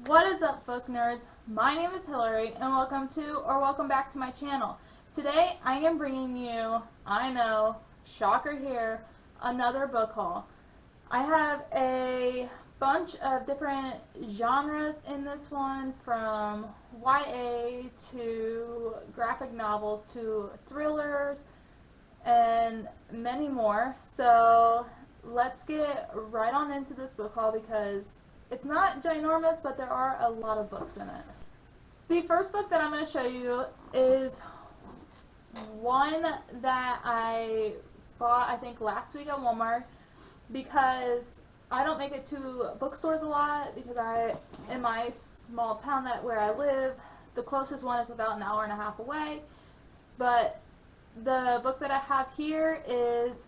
What is up, book nerds? My name is Hillary, and welcome back to my channel. Today, I am bringing you, I know, shocker here, another book haul. I have a bunch of different genres in this one, from YA to graphic novels to thrillers and many more. So let's get right on into this book haul because it's not ginormous, but there are a lot of books in it. The first book that I'm going to show you is one that I bought, I think, last week at Walmart because I don't make it to bookstores a lot because in my small town where I live, the closest one is about an hour and a half away. But the book that I have here is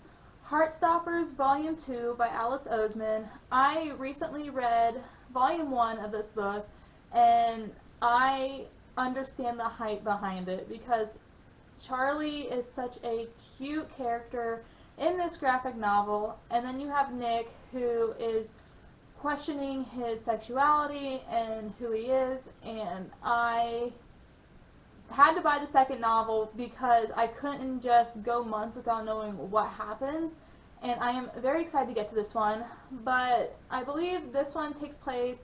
Heartstoppers Volume 2 by Alice Oseman. I recently read Volume 1 of this book, and I understand the hype behind it because Charlie is such a cute character in this graphic novel, and then you have Nick, who is questioning his sexuality and who he is, and I had to buy the second novel because I couldn't just go months without knowing what happens, and I am very excited to get to this one. But I believe this one takes place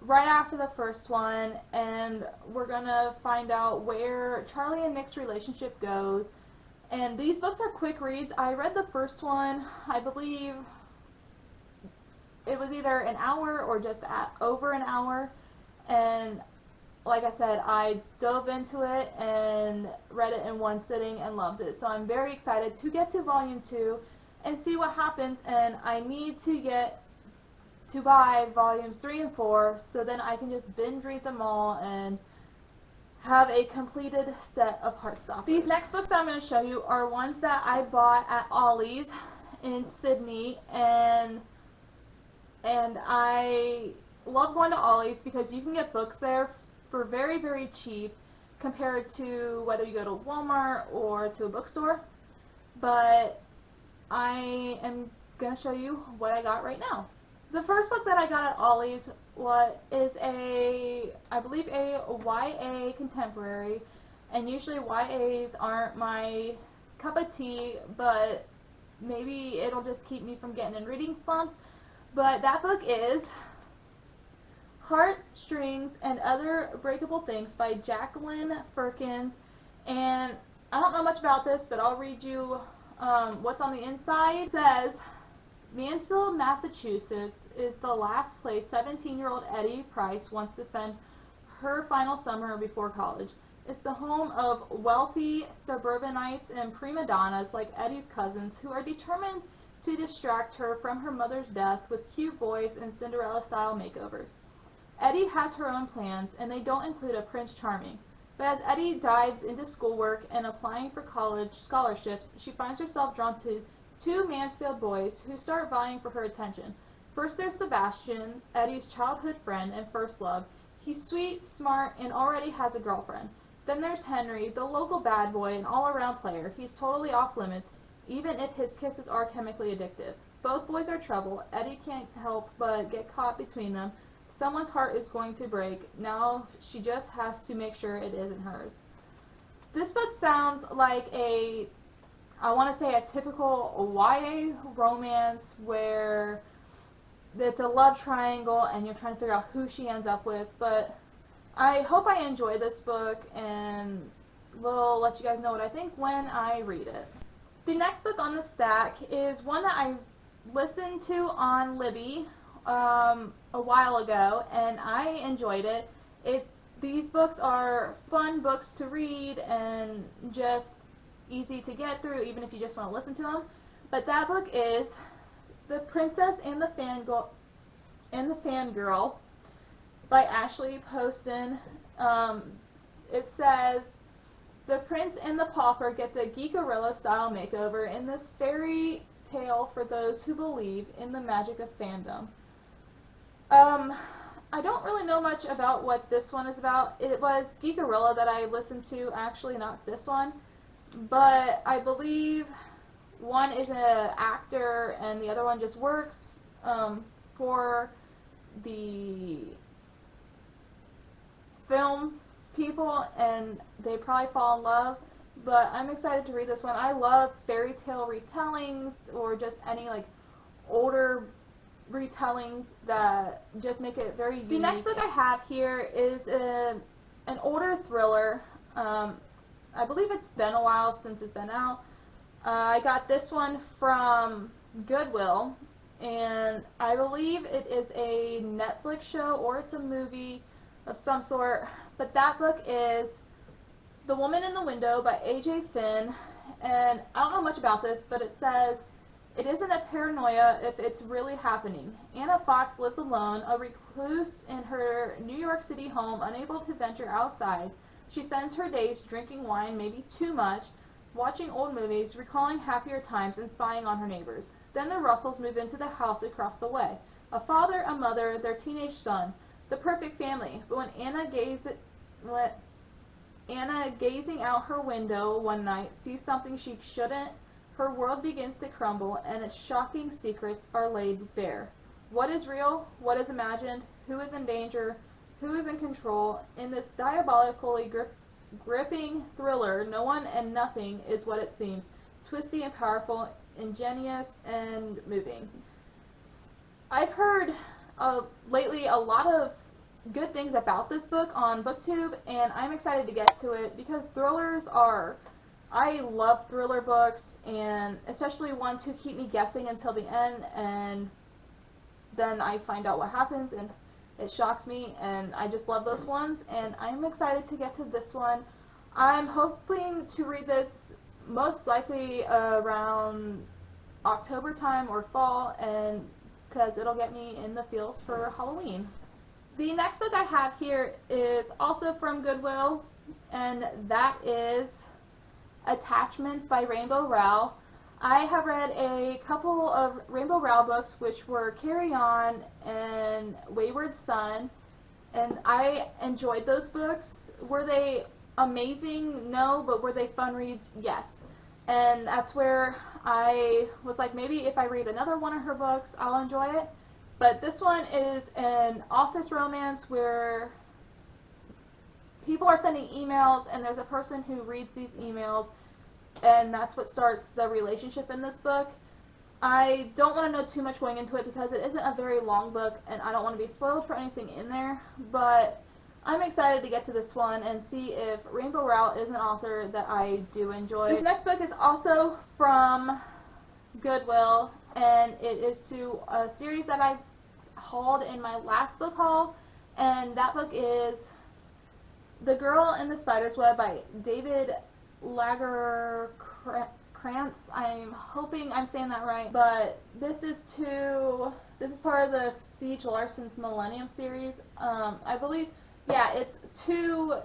right after the first one, and we're gonna find out where Charlie and Nick's relationship goes. And these books are quick reads. I read the first one, I believe it was either an hour or just over an hour, and like I said, I dove into it and read it in one sitting and loved it. So I'm very excited to get to Volume 2 and see what happens, and I need to buy Volumes 3 and 4 so then I can just binge read them all and have a completed set of Heartstoppers. These next books that I'm going to show you are ones that I bought at Ollies in Sydney, and I love going to Ollies because you can get books there for very, very cheap compared to whether you go to Walmart or to a bookstore. But I am going to show you what I got right now. The first book that I got at Ollies is I believe a YA contemporary, and usually YAs aren't my cup of tea, but maybe it'll just keep me from getting in reading slumps. But that book is Heartstrings and Other Breakable Things by Jacqueline Firkins, and I don't know much about this, but I'll read you what's on the inside. It says, Mansfield, Massachusetts is the last place 17-year-old Eddie Price wants to spend her final summer before college. It's the home of wealthy suburbanites and prima donnas like Eddie's cousins who are determined to distract her from her mother's death with cute boys and Cinderella-style makeovers. Eddie has her own plans, and they don't include a Prince Charming. But as Eddie dives into schoolwork and applying for college scholarships, she finds herself drawn to two Mansfield boys who start vying for her attention. First there's Sebastian, Eddie's childhood friend and first love. He's sweet, smart, and already has a girlfriend. Then there's Henry, the local bad boy and all-around player. He's totally off limits, even if his kisses are chemically addictive. Both boys are trouble. Eddie can't help but get caught between them. Someone's heart is going to break. Now she just has to make sure it isn't hers. This book sounds like I want to say a typical YA romance where it's a love triangle and you're trying to figure out who she ends up with. But I hope I enjoy this book, and will let you guys know what I think when I read it. The next book on the stack is one that I listened to on Libby a while ago, and I enjoyed it. These books are fun books to read and just easy to get through, even if you just want to listen to them. But that book is The Princess and the Fangirl by Ashley Poston. It says, the prince and the pauper gets a geekarilla-style makeover in this fairy tale for those who believe in the magic of fandom. I don't really know much about what this one is about. It was Geekarilla that I listened to, actually, not this one. But I believe one is an actor and the other one just works for the people and they probably fall in love, but I'm excited to read this one. I love fairy tale retellings or just any like older retellings that just make it very unique. The next book I have here is an older thriller. I believe it's been a while since it's been out. I got this one from Goodwill, and I believe it is a Netflix show or it's a movie of some sort, but that book is The Woman in the Window by A.J. Finn, and I don't know much about this, but it says, "It isn't a paranoia if it's really happening. Anna Fox lives alone, a recluse in her New York City home, unable to venture outside. She spends her days drinking wine, maybe too much, watching old movies, recalling happier times, and spying on her neighbors. Then the Russells move into the house across the way. A father, a mother, their teenage son. The perfect family. But when Anna, gazing out her window one night, sees something she shouldn't, her world begins to crumble, and its shocking secrets are laid bare. What is real? What is imagined? Who is in danger? Who is in control? In this diabolically gripping thriller, no one and nothing is what it seems. Twisty and powerful, ingenious and moving." I've heard lately a lot of good things about this book on BookTube, and I'm excited to get to it because I love thriller books, and especially ones who keep me guessing until the end, and then I find out what happens, and it shocks me, and I just love those ones, and I'm excited to get to this one. I'm hoping to read this most likely around October time or fall, and because it'll get me in the feels for Halloween. The next book I have here is also from Goodwill, and that is Attachments by Rainbow Rowell. I have read a couple of Rainbow Rowell books, which were Carry On and Wayward Son, and I enjoyed those books. Were they amazing? No, but were they fun reads? Yes. And that's where I was like, maybe if I read another one of her books, I'll enjoy it. But this one is an office romance where people are sending emails, and there's a person who reads these emails, and that's what starts the relationship in this book. I don't want to know too much going into it because it isn't a very long book, and I don't want to be spoiled for anything in there, but I'm excited to get to this one and see if Rainbow Rowell is an author that I do enjoy. This next book is also from Goodwill, and it is to a series that I hauled in my last book haul, and that book is The Girl in the Spider's Web by David Lagerkrantz. I'm hoping I'm saying that right, but this is part of the Siege Larson's Millennium series. I believe, yeah, it's to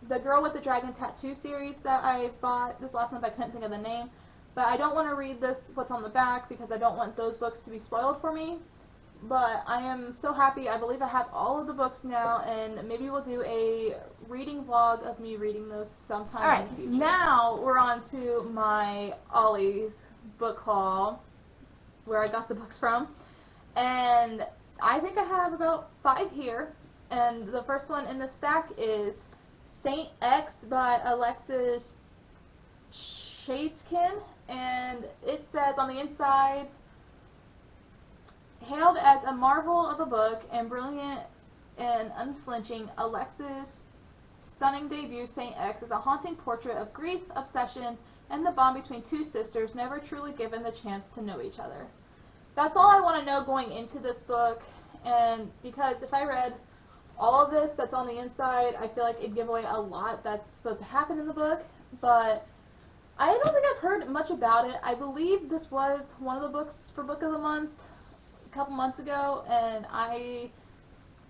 the Girl with the Dragon Tattoo series that I bought this last month. I couldn't think of the name, but I don't want to read what's on the back because I don't want those books to be spoiled for me. But I am so happy. I believe I have all of the books now, and maybe we'll do a reading vlog of me reading those sometime in the future. Now we're on to my Ollies book haul, where I got the books from. And I think I have about 5 here. And the first one in the stack is Saint X by Alexis Shaitkin. And it says on the inside, hailed as a marvel of a book and brilliant and unflinching, Alexis' stunning debut, Saint X, is a haunting portrait of grief, obsession, and the bond between two sisters never truly given the chance to know each other. That's all I want to know going into this book, and because if I read all of this that's on the inside, I feel like it'd give away a lot that's supposed to happen in the book, but I don't think I've heard much about it. I believe this was one of the books for Book of the Month a couple months ago, and I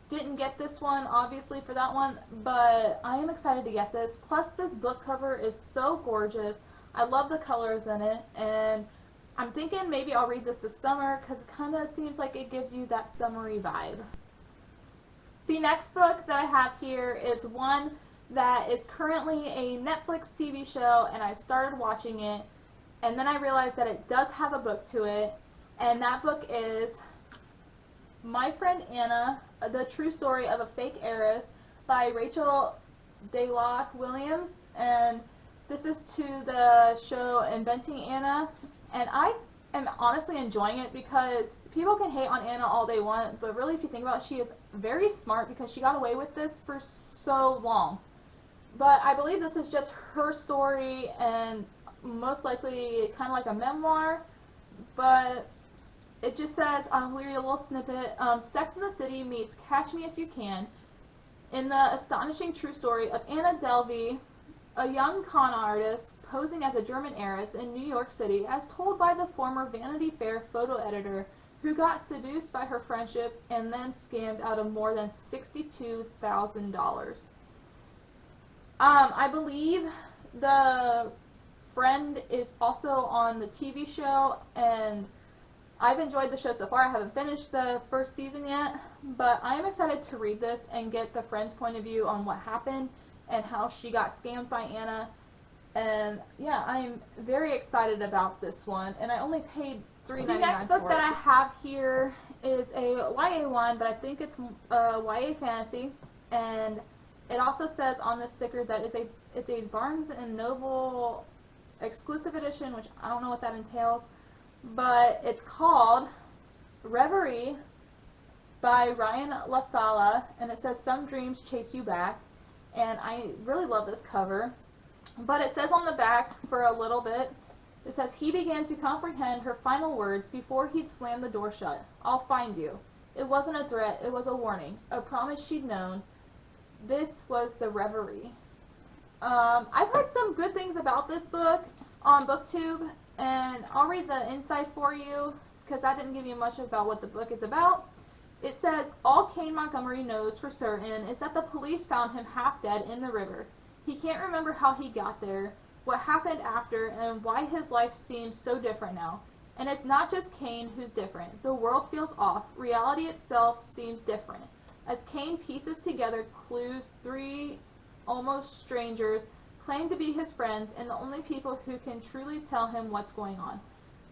didn't get this one, obviously, for that one, but I am excited to get this. Plus, this book cover is so gorgeous. I love the colors in it, and I'm thinking maybe I'll read this summer because it kind of seems like it gives you that summery vibe. The next book that I have here is one that is currently a Netflix TV show, and I started watching it, and then I realized that it does have a book to it, and that book is My Friend Anna, The True Story of a Fake Heiress by Rachel Daylock Williams, and this is to the show Inventing Anna, and I am honestly enjoying it because people can hate on Anna all they want, but really if you think about it, she is very smart because she got away with this for so long. But I believe this is just her story and most likely kind of like a memoir, but it just says, I'll read a little snippet, Sex in the City meets Catch Me If You Can, in the astonishing true story of Anna Delvey, a young con artist posing as a German heiress in New York City, as told by the former Vanity Fair photo editor who got seduced by her friendship and then scammed out of more than $62,000. I believe the friend is also on the TV show, and I've enjoyed the show so far. I haven't finished the first season yet, but I am excited to read this and get the friend's point of view on what happened and how she got scammed by Anna. And yeah, I am very excited about this one, and I only paid $3.99 for it. The next book that I have here is a YA one, but I think it's a YA fantasy, and it also says on the sticker that it's a Barnes & Noble exclusive edition, which I don't know what that entails, but it's called Reverie by Ryan LaSala, and it says Some Dreams Chase You Back, and I really love this cover. But it says on the back for a little bit, it says, he began to comprehend her final words before he'd slammed the door shut. I'll find you. It wasn't a threat, it was a warning, a promise she'd known. This was the Reverie. I've heard some good things about this book on BookTube, and I'll read the inside for you because that didn't give you much about what the book is about. It says, all Kane Montgomery knows for certain is that the police found him half dead in the river. He can't remember how he got there, what happened after, and why his life seems so different now. And it's not just Kane who's different. The world feels off. Reality itself seems different. As Kane pieces together clues, three almost strangers claim to be his friends and the only people who can truly tell him what's going on.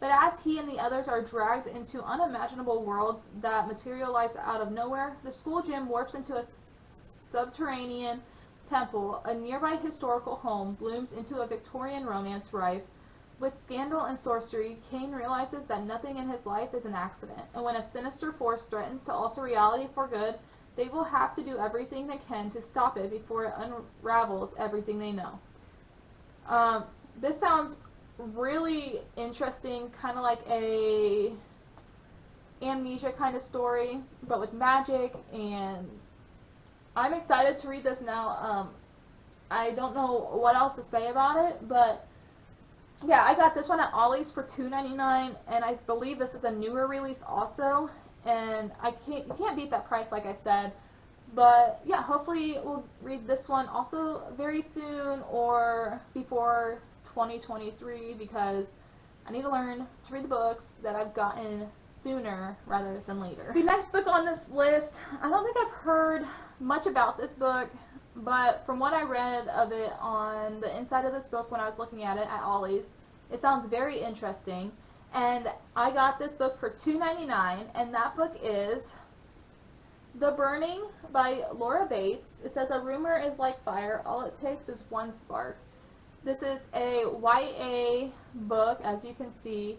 But as he and the others are dragged into unimaginable worlds that materialize out of nowhere, the school gym warps into a subterranean temple. A nearby historical home blooms into a Victorian romance rife with scandal and sorcery. Kane realizes that nothing in his life is an accident, and when a sinister force threatens to alter reality for good, they will have to do everything they can to stop it before it unravels everything they know. This sounds really interesting, kind of like a Amnesia kind of story, but with magic, and I'm excited to read this now. I don't know what else to say about it, but yeah, I got this one at Ollies for $2.99, and I believe this is a newer release also, and you can't beat that price, like I said. But yeah, hopefully we'll read this one also very soon or before 2023, because I need to learn to read the books that I've gotten sooner rather than later. The next book on this list, I don't think I've heard much about this book, but from what I read of it on the inside of this book when I was looking at it at Ollie's, it sounds very interesting. And I got this book for $2.99, and that book is The Burning by Laura Bates. It says, a rumor is like fire, all it takes is one spark. This is a YA book, as you can see,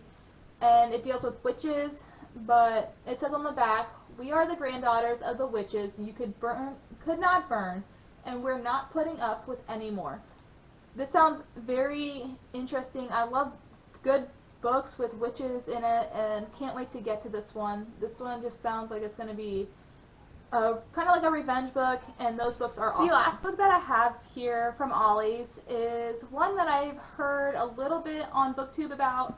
and it deals with witches, but it says on the back, we are the granddaughters of the witches you could not burn, and we're not putting up with any more. This sounds very interesting. I love good books with witches in it, and can't wait to get to this one. This one just sounds like it's going to be kind of like a revenge book, and those books are awesome. The last book that I have here from Ollie's is one that I've heard a little bit on BookTube about,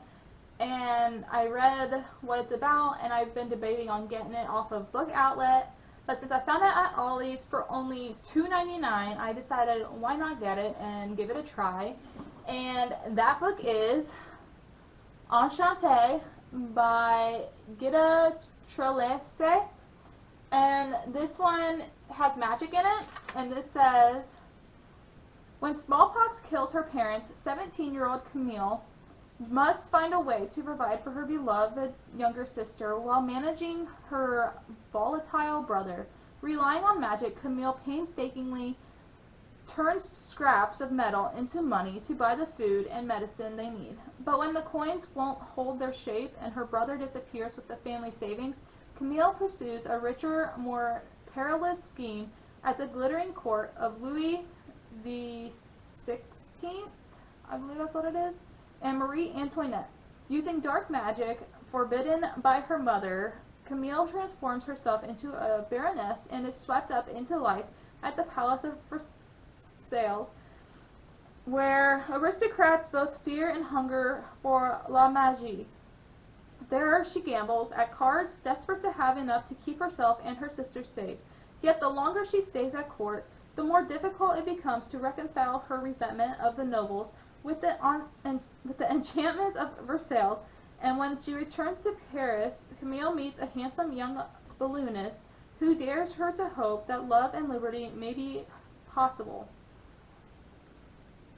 and I read what it's about, and I've been debating on getting it off of Book Outlet, but since I found it at Ollie's for only $2.99, I decided why not get it and give it a try. And that book is Enchanté by Gita Trelese. And this one has magic in it, and this says, when smallpox kills her parents, 17-year-old Camille must find a way to provide for her beloved younger sister while managing her volatile brother. Relying on magic, Camille painstakingly turns scraps of metal into money to buy the food and medicine they need. But when the coins won't hold their shape and her brother disappears with the family savings, Camille pursues a richer, more perilous scheme at the glittering court of Louis the 16th, I believe that's what it is, and Marie Antoinette. Using dark magic forbidden by her mother, Camille transforms herself into a baroness and is swept up into life at the Palace of Versailles, where aristocrats both fear and hunger for la magie. There she gambles at cards, desperate to have enough to keep herself and her sisters safe. Yet the longer she stays at court, the more difficult it becomes to reconcile her resentment of the nobles with the enchantments of Versailles. And when she returns to Paris, Camille meets a handsome young balloonist who dares her to hope that love and liberty may be possible.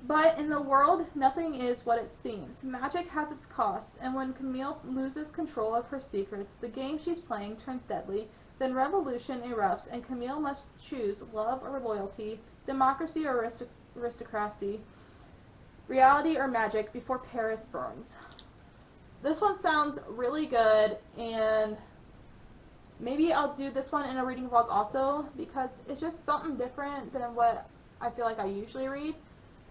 But in the world, nothing is what it seems. Magic has its costs, and when Camille loses control of her secrets, the game she's playing turns deadly. Then revolution erupts, and Camille must choose love or loyalty, democracy or aristocracy, reality or magic before Paris burns. This one sounds really good, and maybe I'll do this one in a reading vlog also, because it's just something different than what I feel like I usually read.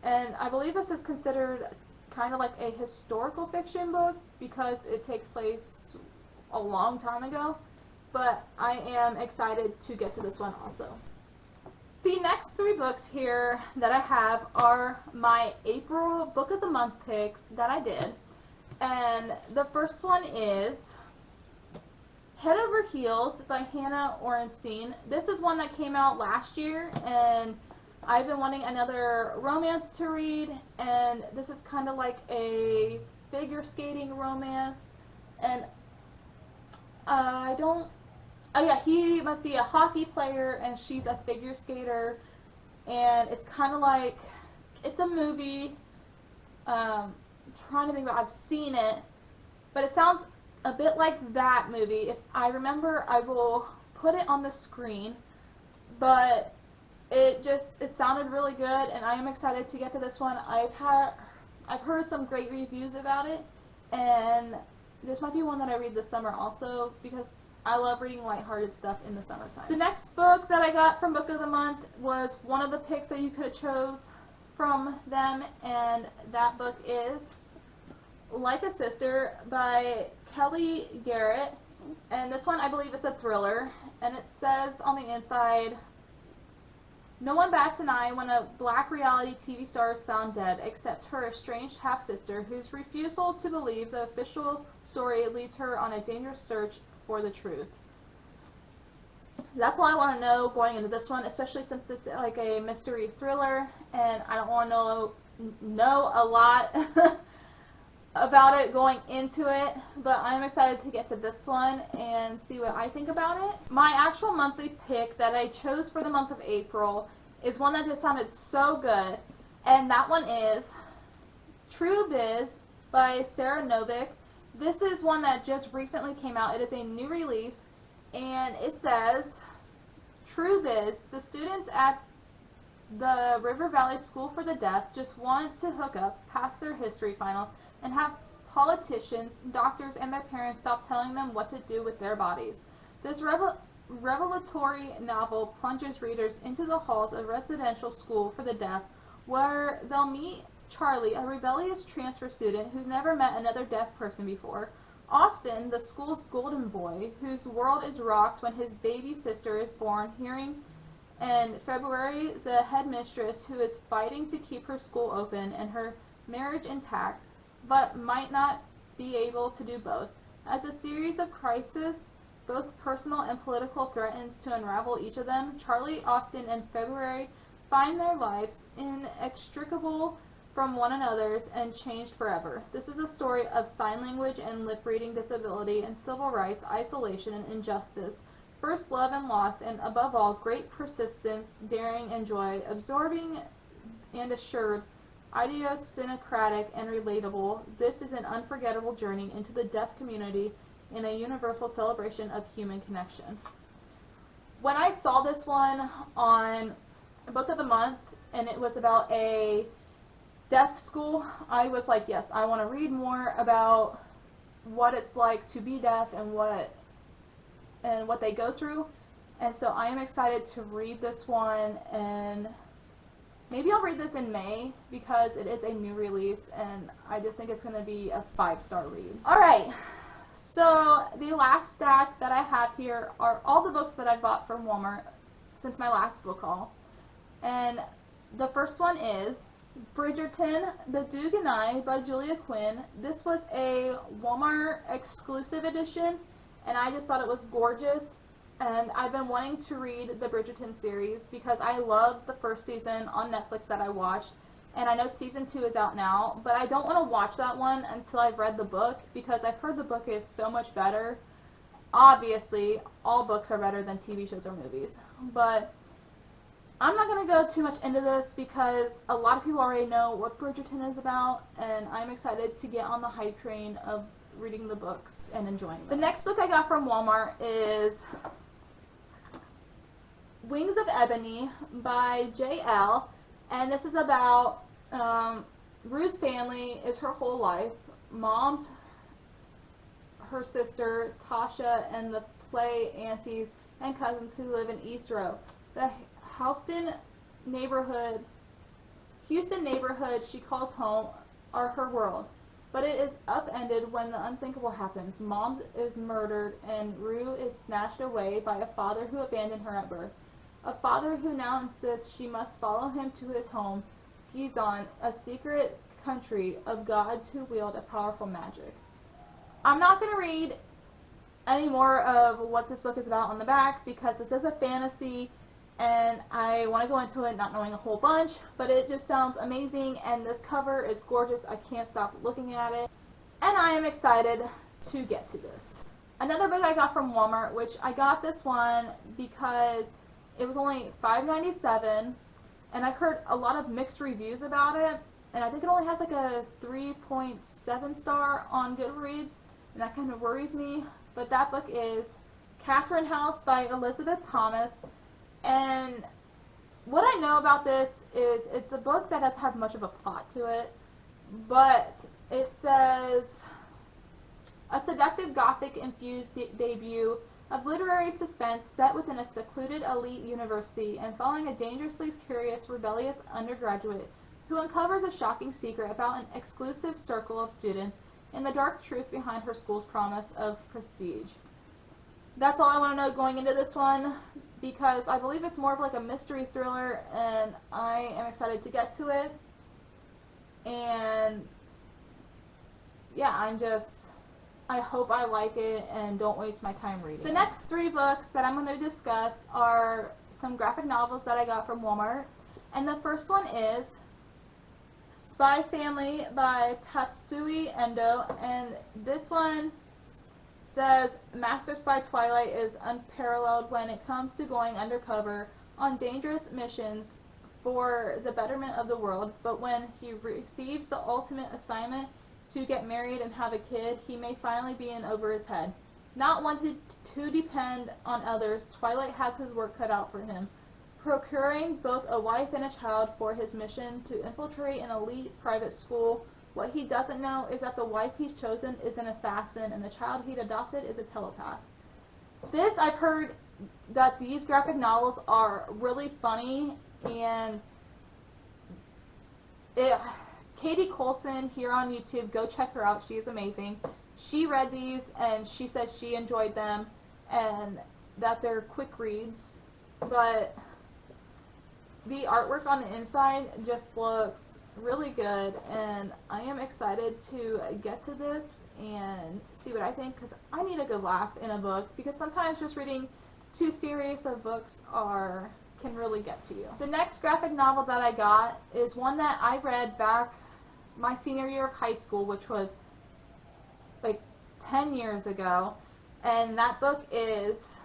And I believe this is considered kind of like a historical fiction book because it takes place a long time ago. But I am excited to get to this one also. The next 3 books here that I have are my April Book of the Month picks that I did. And the first one is Head Over Heels by Hannah Orenstein. This is one that came out last year, and I've been wanting another romance to read, and this is kind of like a figure skating romance. And oh yeah, he must be a hockey player and she's a figure skater, and it's kind of like, it's a movie. Trying to think about, I've seen it, but it sounds a bit like that movie. If I remember, I will put it on the screen, but it sounded really good, and I am excited to get to this one. I've heard some great reviews about it, and this might be one that I read this summer also, because I love reading lighthearted stuff in the summertime. The next book that I got from Book of the Month was one of the picks that you could have chose from them, and that book is Like a Sister by Kelly Garrett. And this one, I believe, is a thriller, and it says on the inside, no one bats an eye when a black reality TV star is found dead, except her estranged half-sister, whose refusal to believe the official story leads her on a dangerous search for the truth. That's all I want to know going into this one, especially since it's like a mystery thriller, and I don't want to know a lot about it going into it, but I'm excited to get to this one and see what I think about it. My actual monthly pick that I chose for the month of April is one that just sounded so good, and that one is True Biz by Sarah Novick. This is one that just recently came out. It is a new release, and it says, True Biz, the students at the River Valley School for the Deaf just want to hook up, pass their history finals, and have politicians, doctors, and their parents stop telling them what to do with their bodies. This revelatory novel plunges readers into the halls of residential school for the deaf, where they'll meet Charlie, a rebellious transfer student who's never met another deaf person before, Austin, the school's golden boy, whose world is rocked when his baby sister is born hearing, and February, the headmistress who is fighting to keep her school open and her marriage intact, but might not be able to do both. As a series of crises, both personal and political, threatens to unravel each of them, Charlie, Austin, and February find their lives inextricable from one another's and changed forever. This is a story of sign language and lip reading disability and civil rights, isolation and injustice, first love and loss, and above all, great persistence, daring and joy, absorbing and assured, idiosyncratic and relatable. This is an unforgettable journey into the deaf community in a universal celebration of human connection. When I saw this one on Book of the Month, and it was about a deaf school. I was like, yes, I want to read more about what it's like to be deaf and what they go through. And so I am excited to read this one, and maybe I'll read this in May because it is a new release, and I just think it's going to be a 5-star read. Alright, so the last stack that I have here are all the books that I've bought from Walmart since my last book haul. And the first one is Bridgerton, The Duke and I by Julia Quinn. This was a Walmart exclusive edition, and I just thought it was gorgeous. And I've been wanting to read the Bridgerton series because I love the first season on Netflix that I watched. And I know season 2 is out now, but I don't want to watch that one until I've read the book because I've heard the book is so much better. Obviously, all books are better than TV shows or movies. But I'm not going to go too much into this because a lot of people already know what Bridgerton is about, and I'm excited to get on the hype train of reading the books and enjoying them. The next book I got from Walmart is Wings of Ebony by J.L. And this is about Rue's family is her whole life. Mom's her sister, Tasha, and the play aunties and cousins who live in East Row. The Houston neighborhood she calls home are her world. But it is upended when the unthinkable happens. Mom is murdered and Rue is snatched away by a father who abandoned her at birth. A father who now insists she must follow him to his home, Gizon, a secret country of gods who wield a powerful magic. I'm not going to read any more of what this book is about on the back because this is a fantasy and I want to go into it not knowing a whole bunch, but it just sounds amazing and this cover is gorgeous. I can't stop looking at it and I am excited to get to this. Another book I got from Walmart, which I got this one because it was only $5.97, and I've heard a lot of mixed reviews about it, and I think it only has like a 3.7 star on Goodreads, and that kind of worries me. But that book is Catherine House by Elizabeth Thomas, and what I know about this is it's a book that doesn't have much of a plot to it, but it says a seductive gothic-infused debut of literary suspense set within a secluded elite university and following a dangerously curious, rebellious undergraduate who uncovers a shocking secret about an exclusive circle of students and the dark truth behind her school's promise of prestige. That's all I want to know going into this one because I believe it's more of like a mystery thriller and I am excited to get to it. And yeah, I hope I like it and don't waste my time reading. The next 3 books that I'm going to discuss are some graphic novels that I got from Walmart. And the first one is Spy Family by Tatsui Endo. And this one says Master Spy Twilight is unparalleled when it comes to going undercover on dangerous missions for the betterment of the world. But when he receives the ultimate assignment to get married and have a kid, he may finally be in over his head. Not wanting to depend on others, Twilight has his work cut out for him, procuring both a wife and a child for his mission to infiltrate an elite private school. What he doesn't know is that the wife he's chosen is an assassin and the child he'd adopted is a telepath. I've heard that these graphic novels are really funny, and Katie Colson here on YouTube, go check her out. She is amazing. She read these and she said she enjoyed them and that they're quick reads, but the artwork on the inside just looks really good and I am excited to get to this and see what I think because I need a good laugh in a book because sometimes just reading too serious of books can really get to you. The next graphic novel that I got is one that I read back my senior year of high school, which was like 10 years ago, and that book is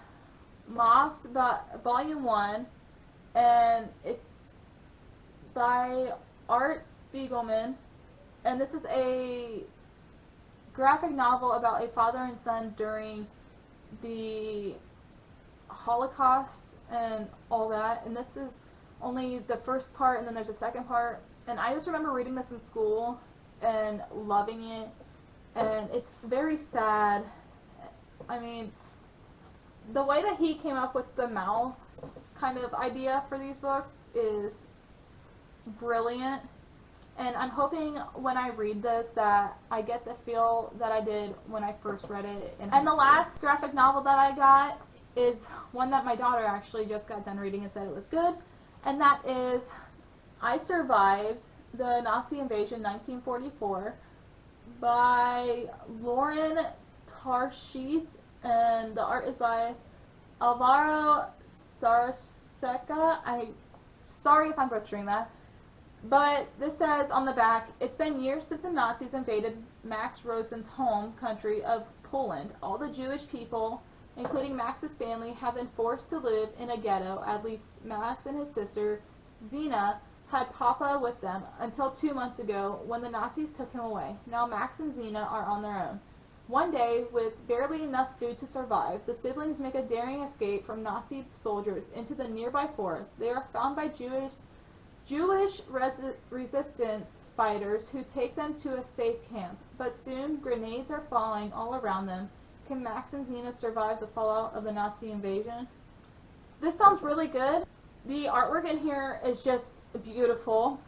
Moss Volume 1, and it's by Art Spiegelman, and this is a graphic novel about a father and son during the Holocaust and all that, and this is only the first part and then there's a second part. And I just remember reading this in school and loving it. And it's very sad. I mean, the way that he came up with the mouse kind of idea for these books is brilliant. And I'm hoping when I read this that I get the feel that I did when I first read it. And the last graphic novel that I got is one that my daughter actually just got done reading and said it was good. And that is I Survived the Nazi Invasion 1944 by Lauren Tarshis, and the art is by Alvaro Saraseca. Sorry if I'm butchering that. But this says on the back, it's been years since the Nazis invaded Max Rosen's home country of Poland. All the Jewish people, including Max's family, have been forced to live in a ghetto. At least Max and his sister, Zena, had Papa with them until 2 months ago when the Nazis took him away. Now Max and Zena are on their own. One day, with barely enough food to survive, the siblings make a daring escape from Nazi soldiers into the nearby forest. They are found by Jewish resistance fighters who take them to a safe camp. But soon, grenades are falling all around them. Can Max and Zena survive the fallout of the Nazi invasion? This sounds really good. The artwork in here is just beautiful.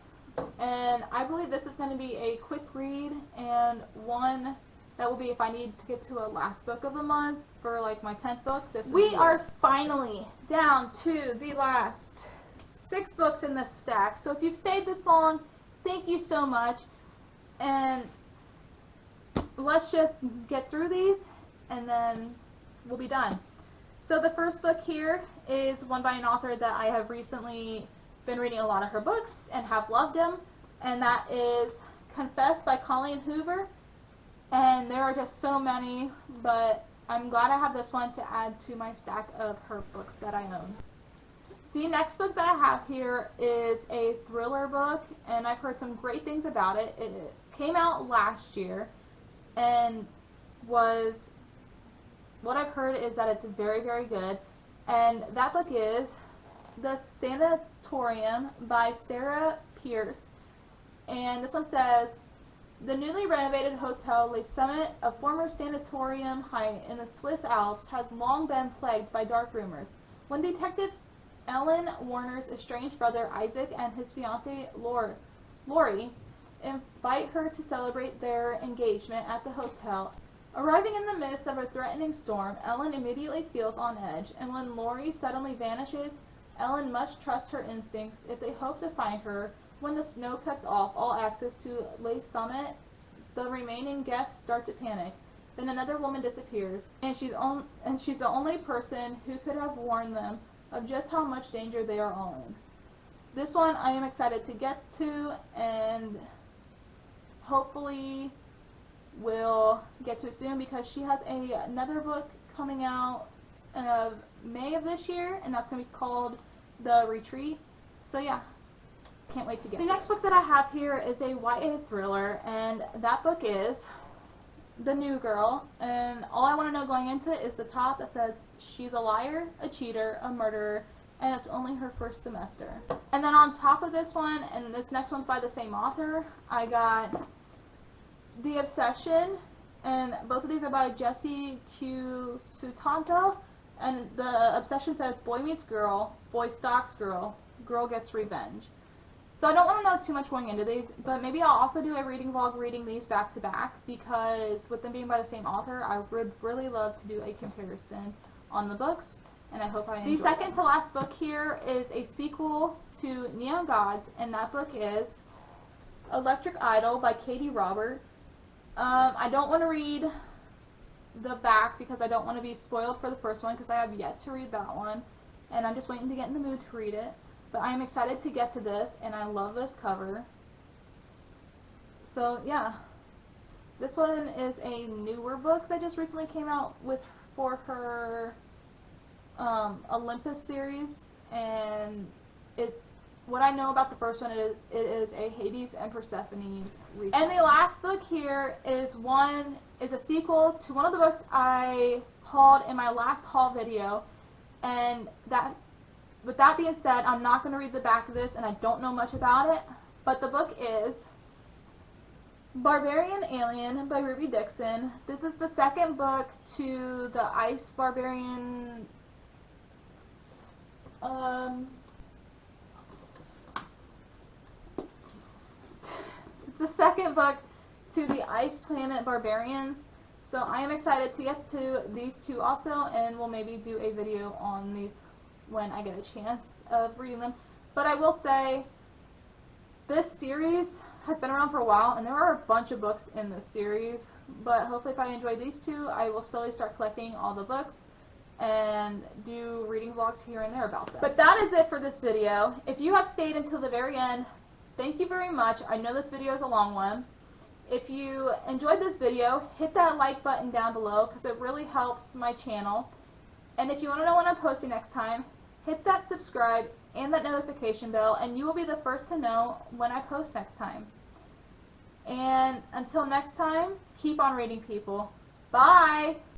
And I believe this is going to be a quick read and one that will be if I need to get to a last book of the month for like my 10th book. We are finally down to the last 6 books in this stack. So if you've stayed this long, thank you so much. And let's just get through these and then we'll be done. So the first book here is one by an author that I have recently been reading a lot of her books and have loved them, and that is Confess by Colleen Hoover. And there are just so many, but I'm glad I have this one to add to my stack of her books that I own. The next book that I have here is a thriller book, and I've heard some great things about it. It came out last year, and what I've heard is that it's very, very good. And that book is The Sanatorium by Sarah Pierce. And this one says, the newly renovated Hotel Les Summit, a former sanatorium height in the Swiss Alps, has long been plagued by dark rumors. When Detective Ellen Warner's estranged brother Isaac and his fiancée Lori invite her to celebrate their engagement at the hotel. Arriving in the midst of a threatening storm, Ellen immediately feels on edge, and when Lori suddenly vanishes, Ellen must trust her instincts if they hope to find her. When the snow cuts off all access to Les Summit, the remaining guests start to panic. Then another woman disappears, and she's the only person who could have warned them of just how much danger they are all in. This one I am excited to get to, and hopefully will get to it soon, because she has another book coming out of May of this year, and that's going to be called The Retreat. So yeah, can't wait to get it. The next book that I have here is a YA thriller, and that book is The New Girl. And all I want to know going into it is the top that says, she's a liar, a cheater, a murderer, and it's only her first semester. And then on top of this one, and this next one's by the same author, I got The Obsession, and both of these are by Jessie Q. Sutanto. And The Obsession says, boy meets girl, boy stalks girl, girl gets revenge. So I don't want to know too much going into these, but maybe I'll also do a reading vlog reading these back to back, because with them being by the same author, I would really love to do a comparison on the books, and I hope I enjoy. The second to last book here is a sequel to Neon Gods, and that book is Electric Idol by Katie Robert. I don't want to read the back because I don't want to be spoiled for the first one, because I have yet to read that one, and I'm just waiting to get in the mood to read it. But I am excited to get to this, and I love this cover. So yeah, this one is a newer book that just recently came out for her Olympus series, and what I know about the first one is it is a Hades and Persephone's retell. And the last book here is a sequel to one of the books I hauled in my last haul video, and that with that being said, I'm not going to read the back of this, and I don't know much about it, but the book is Barbarian Alien by Ruby Dixon. This is the second book to the Ice Barbarian it's the second book to the Ice Planet Barbarians. So I am excited to get to these two also, and we'll maybe do a video on these when I get a chance of reading them. But I will say, this series has been around for a while, and there are a bunch of books in this series, but hopefully if I enjoy these two, I will slowly start collecting all the books and do reading vlogs here and there about them. But that is it for this video. If you have stayed until the very end, thank you very much. I know this video is a long one. If you enjoyed this video, hit that like button down below because it really helps my channel. And if you want to know when I'm posting next time, hit that subscribe and that notification bell, and you will be the first to know when I post next time. And until next time, keep on reading, people. Bye!